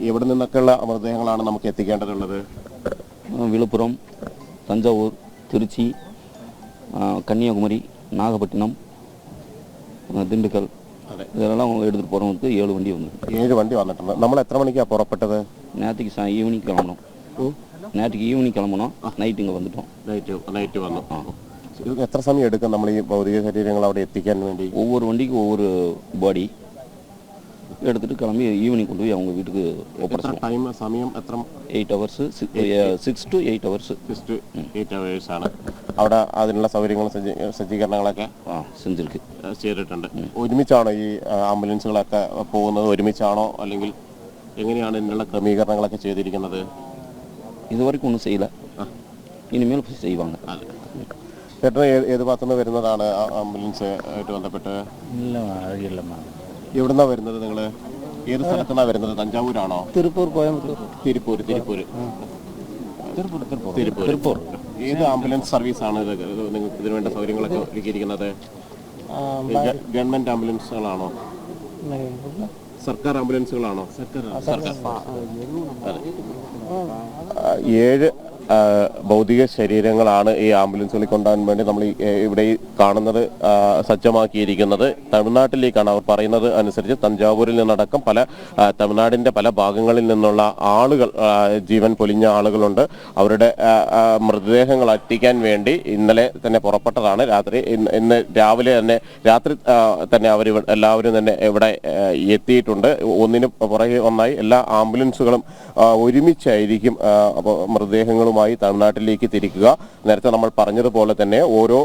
എവിടെ നിന്നൊക്കെയുള്ള മൃതദേഹങ്ങളാണ് നമുക്ക് എത്തിക്കേണ്ടതുള്ളത്? വിழுப்புரம், തഞ്ചാവൂർ, തിരുച്ചി, കന്യാകുമരി, നാഗപട്ടിനം, ദിണ്ടുക്കൽ, ഇതെല്ലാം എടുത്തിട്ട് പോகிறவங்களுக்கு 7 വണ്ടി വന്നു. 7 വണ്ടി വന്നിട്ടുണ്ട്. നമ്മൾ എത്ര മണിക്കാണ് പുറപ്പെട്ടത്? നേരത്തേക്ക് ഈവനിങ് കിளம்பணும். നേരത്തേക്ക് ഈവനിങ് കിளம்பணும். നൈറ്റ് ഇങ്ങ് വന്നിട്ടோம். നൈറ്റ് വന്നു. ഇത് എത്ര സമയം എടുക്കും നമ്മൾ ഈ ഭൗതിക ശരീരങ്ങൾ അവിടെ എത്തിക്കാൻ വേണ്ടി? ஒவ்வொரு വണ്ടിക്കും ஒவ்வொரு பாடி எடுத்துட்டு கிளம்பி ஈவினிங் கொண்டு போய் அவங்க வீட்டுக்கு ஒப்படைச்சிடுவோம். സമയം എത്ര? 8 hours, 6 to 8 hours. 6 to 8 hours ആണ്. അവിടെ അതിനുള്ള സൗകര്യങ്ങളും സജ്ജീകരണങ്ങളൊക്കെ ചെയ്തിട്ടുണ്ട്. ഒരുമിച്ചാണോ ഈ ആംബുലൻസുകളൊക്കെ പോകുന്നത്? ഒരുമിച്ചാണോ അല്ലെങ്കിൽ എങ്ങനെയാണ് ഇതിനുള്ള ക്രമീകരണങ്ങളൊക്കെ ചെയ്തിരിക്കുന്നത്? ഇതുവരെയ്ക്കും ഒന്നും ചെയ്യില്ല, ഇനിമേൽ ചെയ്യുവാங்க. ചേട്ടൻ ഏത് ഭാഗത്തുനിന്ന് വരുന്നതാണ് ആംബുലൻസ് ആയിട്ട് ബന്ധപ്പെട്ട്? എവിടുന്നാ വരുന്നത്? നിങ്ങൾ ഏത് സ്ഥലത്തുനിന്നാണ് വരുന്നത്? തഞ്ചാവൂരാണോ? തിരുപ്പൂർ, കോയമ്പത്തൂർ. തിരുപ്പൂർ. ഏത് ആംബുലൻസ് സർവീസാണ് നിങ്ങൾക്ക് ഇതിനു വേണ്ട സൗകര്യങ്ങളൊക്കെ ഒരുക്കിയിരിക്കുന്നത്? ഗവൺമെന്റ് ആംബുലൻസുകളാണോ? സർക്കാർ ആംബുലൻസുകളാണോ? സർക്കാർ. 7 ഭൗതിക ശരീരങ്ങളാണ് ഈ ആംബുലൻസുകളിൽ കൊണ്ടുപോകാൻ വേണ്ടി നമ്മൾ ഇവിടെ കാണുന്നത് സജ്ജമാക്കിയിരിക്കുന്നത്. തമിഴ്നാട്ടിലേക്കാണ്. അവർ പറയുന്നത് അനുസരിച്ച് തഞ്ചാവൂരിൽ നിന്നടക്കം തമിഴ്നാടിൻ്റെ പല ഭാഗങ്ങളിൽ നിന്നുള്ള ആളുകൾ, ജീവൻ പൊലിഞ്ഞ ആളുകളുണ്ട്. അവരുടെ മൃതദേഹങ്ങൾ എത്തിക്കാൻ വേണ്ടി ഇന്നലെ തന്നെ പുറപ്പെട്ടതാണ്. ഇന്ന് രാവിലെ തന്നെ അവർ എല്ലാവരും തന്നെ ഇവിടെ എത്തിയിട്ടുണ്ട്. ഒന്നിന് പുറകെ ഒന്നായി എല്ലാ ആംബുലൻസുകളും ഒരുമിച്ചായിരിക്കും മൃതദേഹങ്ങളും തമിഴ്നാട്ടിലേക്ക് തിരിക്കുക. നേരത്തെ നമ്മൾ പറഞ്ഞതുപോലെ തന്നെ ഓരോ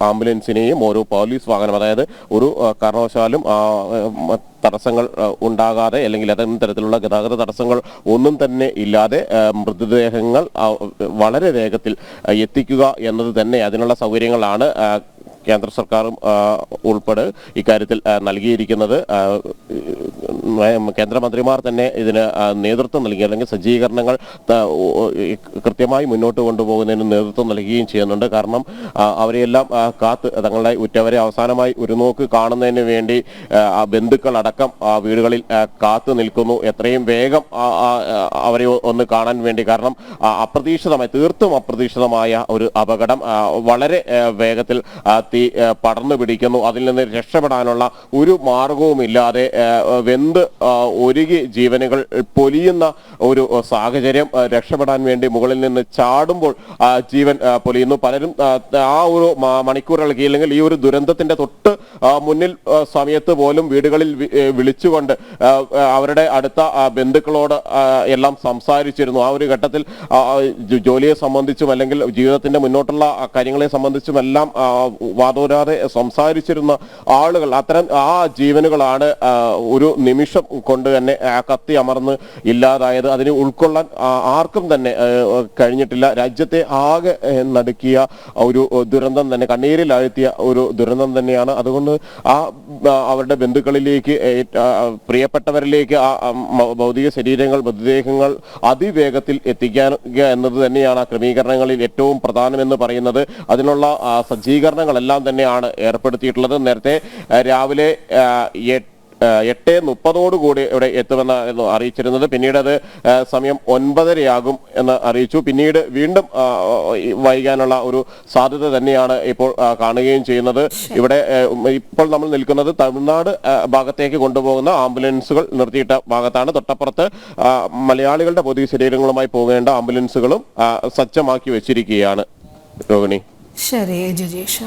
ആംബുലൻസിനെയും ഓരോ പോലീസ് വാഹനം, അതായത് ഒരു കാരണവശാലും തടസ്സങ്ങൾ ഉണ്ടാകാതെ അല്ലെങ്കിൽ ഏതെങ്കിലും തരത്തിലുള്ള ഗതാഗത തടസ്സങ്ങൾ ഒന്നും തന്നെ ഇല്ലാതെ മൃതദേഹങ്ങൾ വളരെ വേഗത്തിൽ എത്തിക്കുക എന്നത് തന്നെ അതിനുള്ള സൗകര്യങ്ങളാണ് കേന്ദ്ര സർക്കാരും ഉൾപ്പെടെ ഇക്കാര്യത്തിൽ നൽകിയിരിക്കുന്നത്. കേന്ദ്രമന്ത്രിമാർ തന്നെ ഇതിന് നേതൃത്വം നൽകി, അല്ലെങ്കിൽ സജ്ജീകരണങ്ങൾ കൃത്യമായി മുന്നോട്ട് കൊണ്ടുപോകുന്നതിന് നേതൃത്വം നൽകുകയും ചെയ്യുന്നുണ്ട്. കാരണം അവരെയെല്ലാം തങ്ങളുടെ ഉറ്റവരെ അവസാനമായി ഒരു നോക്ക് കാണുന്നതിന് വേണ്ടി ബന്ധുക്കളടക്കം വീടുകളിൽ കാത്തു നിൽക്കുന്നു. എത്രയും വേഗം അവരെ ഒന്ന് കാണാൻ വേണ്ടി. കാരണം തീർത്തും അപ്രതീക്ഷിതമായ ഒരു അപകടം വളരെ വേഗത്തിൽ തീ പടർന്നു പിടിക്കുന്നു. അതിൽ നിന്ന് രക്ഷപ്പെടാനുള്ള ഒരു മാർഗവുമില്ലാതെ വെന്ത് ഒരുകി ജീവനുകൾ പൊലിയുന്ന ഒരു സാഹചര്യം. രക്ഷപ്പെടാൻ വേണ്ടി മുകളിൽ നിന്ന് ചാടുമ്പോൾ ജീവൻ പൊലിയുന്നു. പലരും ആ ഒരു മണിക്കൂറുകൾക്ക് ഇല്ലെങ്കിൽ ഈ ഒരു ദുരന്തത്തിന്റെ തൊട്ട് മുന്നിൽ സമയത്ത് പോലും വീടുകളിൽ വിളിച്ചുകൊണ്ട് അവരുടെ അടുത്ത ബന്ധുക്കളോട് എല്ലാം സംസാരിച്ചിരുന്നു. ആ ഒരു ഘട്ടത്തിൽ ജോലിയെ സംബന്ധിച്ചും അല്ലെങ്കിൽ ജീവിതത്തിന്റെ മുന്നോട്ടുള്ള കാര്യങ്ങളെ സംബന്ധിച്ചും എല്ലാം വാദോരാതെ സംസാരിച്ചിരുന്ന ആളുകൾ, അത്തരം ആ ജീവനുകളാണ് ഒരു നിമിഷം കൊണ്ട് തന്നെ കത്തി അമർന്ന് ഇല്ലാതായത്. അതിന് ഉൾക്കൊള്ളാൻ ആർക്കും തന്നെ കഴിഞ്ഞിട്ടില്ല. രാജ്യത്തെ ആകെ നടുക്കിയ ഒരു ദുരന്തം തന്നെ, കണ്ണീരിലാഴ്ത്തിയ ഒരു ദുരന്തം തന്നെയാണ്. അതുകൊണ്ട് അവരുടെ ബന്ധുക്കളിലേക്ക്, പ്രിയപ്പെട്ടവരിലേക്ക് ഭൗതിക ശരീരങ്ങൾ, മൃതദേഹങ്ങൾ അതിവേഗത്തിൽ എത്തിക്കുക എന്നത് തന്നെയാണ് ആ ക്രമീകരണങ്ങളിൽ ഏറ്റവും പ്രധാനമെന്ന് പറയുന്നത്. അതിനുള്ള സജ്ജീകരണങ്ങളെല്ലാം തന്നെയാണ് ഏർപ്പെടുത്തിയിട്ടുള്ളത്. നേരത്തെ രാവിലെ 8:30 ഇവിടെ എത്തുമെന്നായിരുന്നു അറിയിച്ചിരുന്നത്. പിന്നീട് അത് സമയം 9:30 എന്ന് അറിയിച്ചു. പിന്നീട് വീണ്ടും വൈകാനുള്ള ഒരു സാധ്യത തന്നെയാണ് ഇപ്പോൾ കാണുകയും ചെയ്യുന്നത്. ഇവിടെ ഇപ്പോൾ നമ്മൾ നിൽക്കുന്നത് തമിഴ്നാട് ഭാഗത്തേക്ക് കൊണ്ടുപോകുന്ന ആംബുലൻസുകൾ നിർത്തിയിട്ട ഭാഗത്താണ്. തൊട്ടപ്പുറത്ത് മലയാളികളുടെ ഭൗതിക ശരീരങ്ങളുമായി പോകേണ്ട ആംബുലൻസുകളും സജ്ജമാക്കി വെച്ചിരിക്കുകയാണ്. രോഹിണി. ശരി ജിജേഷ്.